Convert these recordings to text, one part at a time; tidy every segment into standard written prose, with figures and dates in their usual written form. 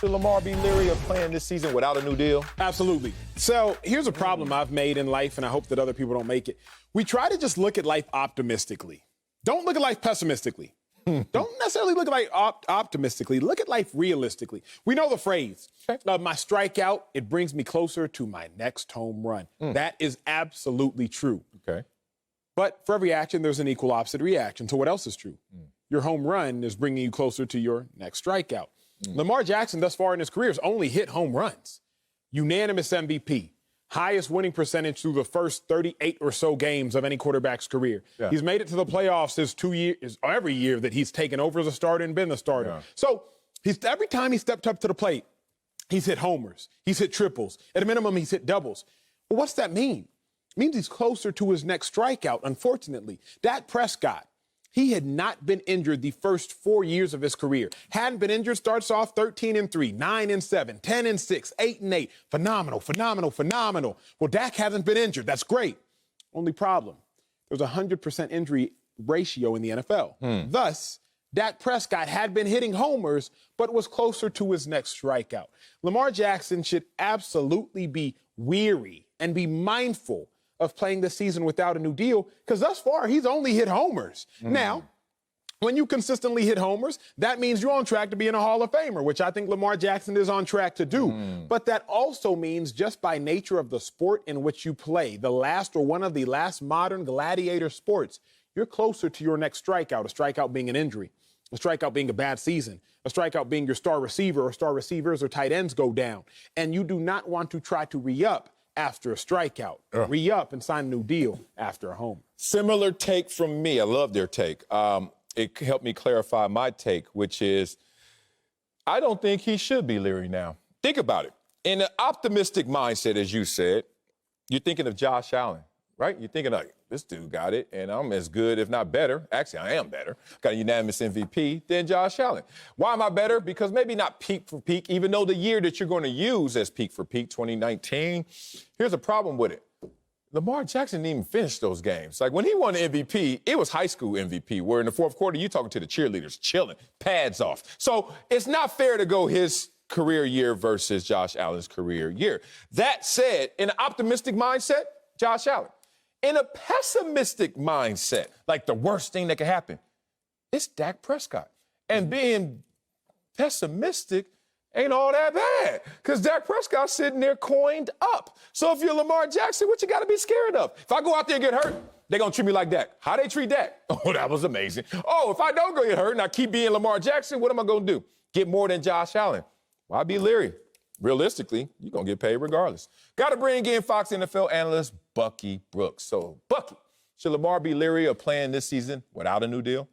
Should Lamar be leery of playing this season without a new deal? Absolutely. So here's a problem I've made in life, and I hope that other people don't make it. We try to just look at life optimistically. Don't look at life pessimistically. Don't necessarily look at life optimistically. Look at life realistically. We know the phrase, my strikeout, it brings me closer to my next home run. That is absolutely true. Okay. But for every action, there's an equal opposite reaction. So what else is true? Your home run is bringing you closer to your next strikeout. Lamar Jackson, thus far in his career, has only hit home runs. Unanimous MVP. Highest winning percentage through the first 38 or so games of any quarterback's career. Yeah. He's made it to the playoffs his 2 years, every year that he's taken over as a starter and been the starter. Yeah. So every time he stepped up to the plate, he's hit homers. He's hit triples. At a minimum, he's hit doubles. But what's that mean? It means he's closer to his next strikeout, unfortunately. Dak Prescott, he had not been injured the first 4 years of his career. Hadn't been injured, starts off 13-3, 9-7, 10-6, 8-8. Phenomenal, phenomenal, phenomenal. Well, Dak hasn't been injured. That's great. Only problem, there's a 100% injury ratio in the NFL. Thus, Dak Prescott had been hitting homers, but was closer to his next strikeout. Lamar Jackson should absolutely be weary and be mindful of playing this season without a new deal, because thus far he's only hit homers. Now, when you consistently hit homers, that means you're on track to being a Hall of Famer, which I think Lamar Jackson is on track to do. But that also means, just by nature of the sport in which you play, the last or one of the last modern gladiator sports, you're closer to your next strikeout, a strikeout being an injury, a strikeout being a bad season, a strikeout being your star receiver or star receivers or tight ends go down. And you do not want to try to re-up after a strikeout, re-up and sign a new deal after a home. Similar take from me. I love their take. It helped me clarify my take, which is I don't think he should be leery now. Think about it. In an optimistic mindset, as you said, you're thinking of Josh Allen, right? You're thinking, like, this dude got it, and I'm as good, if not better. Actually, I am better. Got a unanimous MVP than Josh Allen. Why am I better? Because maybe not peak for peak, even though the year that you're going to use as peak for peak, 2019, here's a problem with it. Lamar Jackson didn't even finish those games. Like, when he won the MVP, it was high school MVP, where in the fourth quarter, you're talking to the cheerleaders, chilling, pads off. So it's not fair to go his career year versus Josh Allen's career year. That said, in an optimistic mindset, Josh Allen. In a pessimistic mindset, like the worst thing that could happen, it's Dak Prescott. And being pessimistic ain't all that bad, because Dak Prescott's sitting there coined up. So if you're Lamar Jackson, what you got to be scared of? If I go out there and get hurt, they're going to treat me like Dak. How they treat Dak? Oh, that was amazing. Oh, if I don't go get hurt and I keep being Lamar Jackson, what am I going to do? Get more than Josh Allen. Why be leery? Realistically, you're going to get paid regardless. Got to bring in Fox NFL analyst Bucky Brooks. So, Bucky, should Lamar be leery of playing this season without a new deal?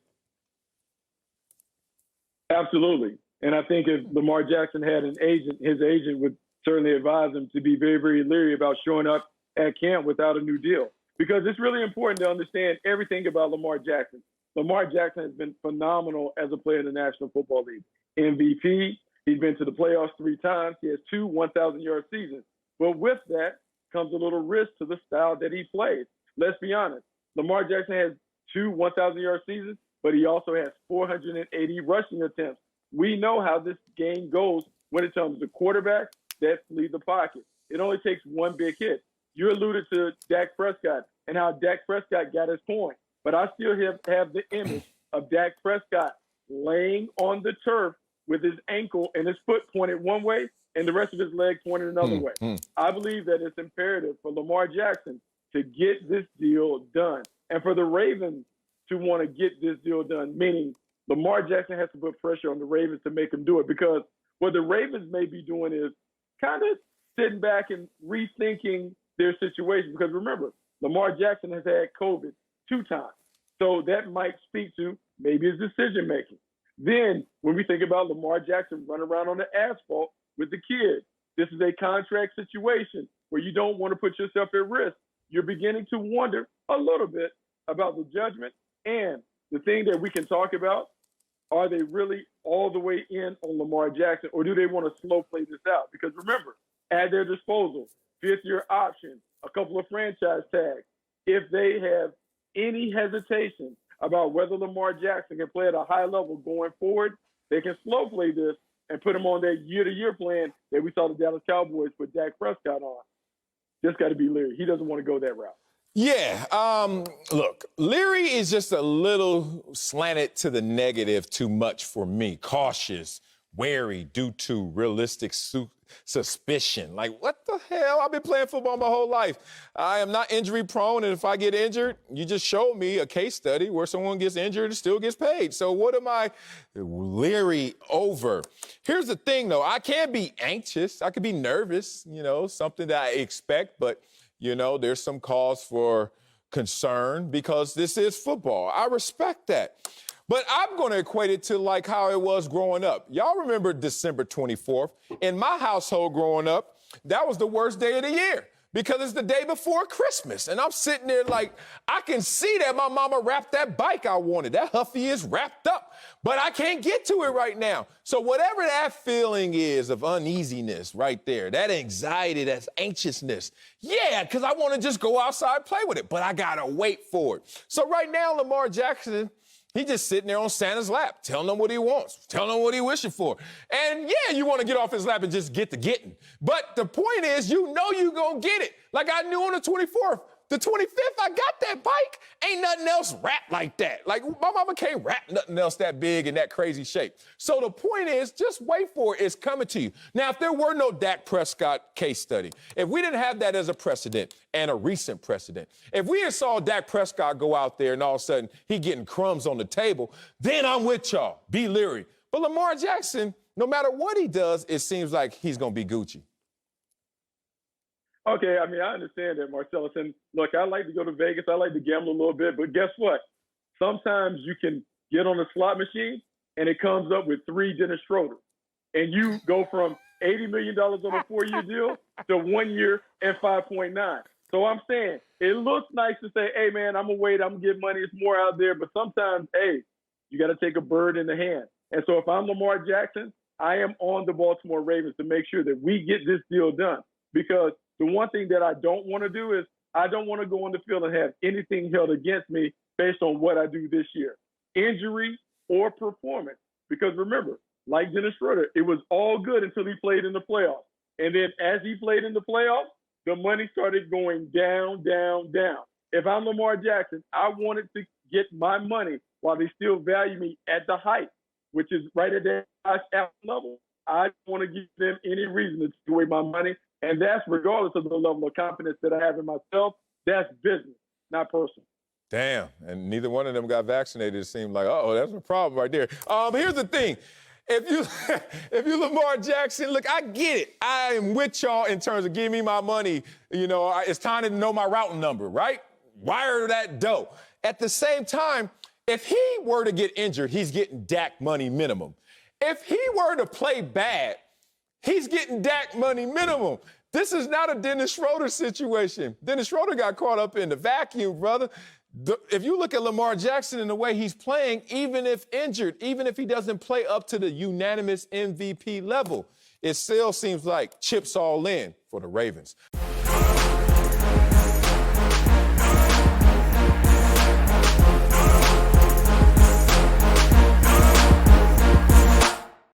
Absolutely. And I think if Lamar Jackson had an agent, his agent would certainly advise him to be very, very leery about showing up at camp without a new deal. Because it's really important to understand everything about Lamar Jackson. Lamar Jackson has been phenomenal as a player in the National Football League. MVP. He's been to the playoffs 3 times. He has 2 1,000-yard seasons. But with that comes a little risk to the style that he plays. Let's be honest. Lamar Jackson has 2 1,000-yard seasons, but he also has 480 rushing attempts. We know how this game goes when it comes to quarterbacks that leave the pocket. It only takes one big hit. You alluded to Dak Prescott and how Dak Prescott got his point. But I still have the image of Dak Prescott laying on the turf with his ankle and his foot pointed one way and the rest of his leg pointed another way. I believe that it's imperative for Lamar Jackson to get this deal done. And for the Ravens to want to get this deal done, meaning Lamar Jackson has to put pressure on the Ravens to make him do it, because what the Ravens may be doing is kind of sitting back and rethinking their situation. Because remember, Lamar Jackson has had COVID 2 times. So that might speak to maybe his decision-making. Then, when we think about Lamar Jackson running around on the asphalt with the kids, this is a contract situation where you don't want to put yourself at risk. You're beginning to wonder a little bit about the judgment. And the thing that we can talk about, are they really all the way in on Lamar Jackson, or do they want to slow play this out? Because remember, at their disposal, 5th-year option, a couple of franchise tags. If they have any hesitation about whether Lamar Jackson can play at a high level going forward, they can slow play this and put him on that year-to-year plan that we saw the Dallas Cowboys put Dak Prescott on. Just got to be leery. He doesn't want to go that route. Yeah, look, Leary is just a little slanted to the negative too much for me. Cautious, wary due to realistic suspicion. Like, what the hell? I've been playing football my whole life. I am not injury prone, and if I get injured, you just showed me a case study where someone gets injured and still gets paid. So what am I leery over? Here's the thing, though. I can be anxious. I could be nervous, something that I expect, but there's some cause for concern because this is football. I respect that. But I'm going to equate it to like how it was growing up. Y'all remember December 24th? In my household growing up, that was the worst day of the year because it's the day before Christmas. And I'm sitting there like, I can see that my mama wrapped that bike I wanted. That Huffy is wrapped up, but I can't get to it right now. So whatever that feeling is of uneasiness right there, that anxiety, that anxiousness, yeah, because I want to just go outside and play with it, but I got to wait for it. So right now, Lamar Jackson, he's just sitting there on Santa's lap, telling him what he wants, telling him what he's wishing for. And yeah, you want to get off his lap and just get the getting. But the point is, you're going to get it. Like I knew on the 24th. The 25th, I got that bike. Ain't nothing else wrapped like that. Like, my mama can't wrap nothing else that big in that crazy shape. So the point is, just wait for it. It's coming to you. Now, if there were no Dak Prescott case study, if we didn't have that as a precedent and a recent precedent, if we had saw Dak Prescott go out there and all of a sudden he getting crumbs on the table, then I'm with y'all. Be leery. But Lamar Jackson, no matter what he does, it seems like he's going to be Gucci. Okay, I understand that, Marcellus. And look, I like to go to Vegas. I like to gamble a little bit. But guess what? Sometimes you can get on a slot machine and it comes up with 3 Dennis Schroeder. And you go from $80 million on a 4-year deal to 1 year and 5.9. So I'm saying it looks nice to say, hey, man, I'm going to wait. I'm going to get money. It's more out there. But sometimes, hey, you got to take a bird in the hand. And so if I'm Lamar Jackson, I am on the Baltimore Ravens to make sure that we get this deal done. Because the one thing that I don't want to do is I don't want to go on the field and have anything held against me based on what I do this year, injury or performance. Because remember, like Dennis Schroeder, it was all good until he played in the playoffs. And then as he played in the playoffs, the money started going down, down, down. If I'm Lamar Jackson, I wanted to get my money while they still value me at the height, which is right at that level. I don't want to give them any reason to take away my money. And that's regardless of the level of confidence that I have in myself. That's business, not personal. Damn, and neither one of them got vaccinated. It seemed like, oh, that's a problem right there. Here's the thing. If you Lamar Jackson, look, I get it. I am with y'all in terms of giving me my money. It's time to know my routing number, right? Wire that dough. At the same time, if he were to get injured, he's getting Dak money minimum. If he were to play bad, he's getting Dak money minimum. This is not a Dennis Schroeder situation. Dennis Schroeder got caught up in the vacuum, brother. If you look at Lamar Jackson and the way he's playing, even if injured, even if he doesn't play up to the unanimous MVP level, it still seems like chips all in for the Ravens.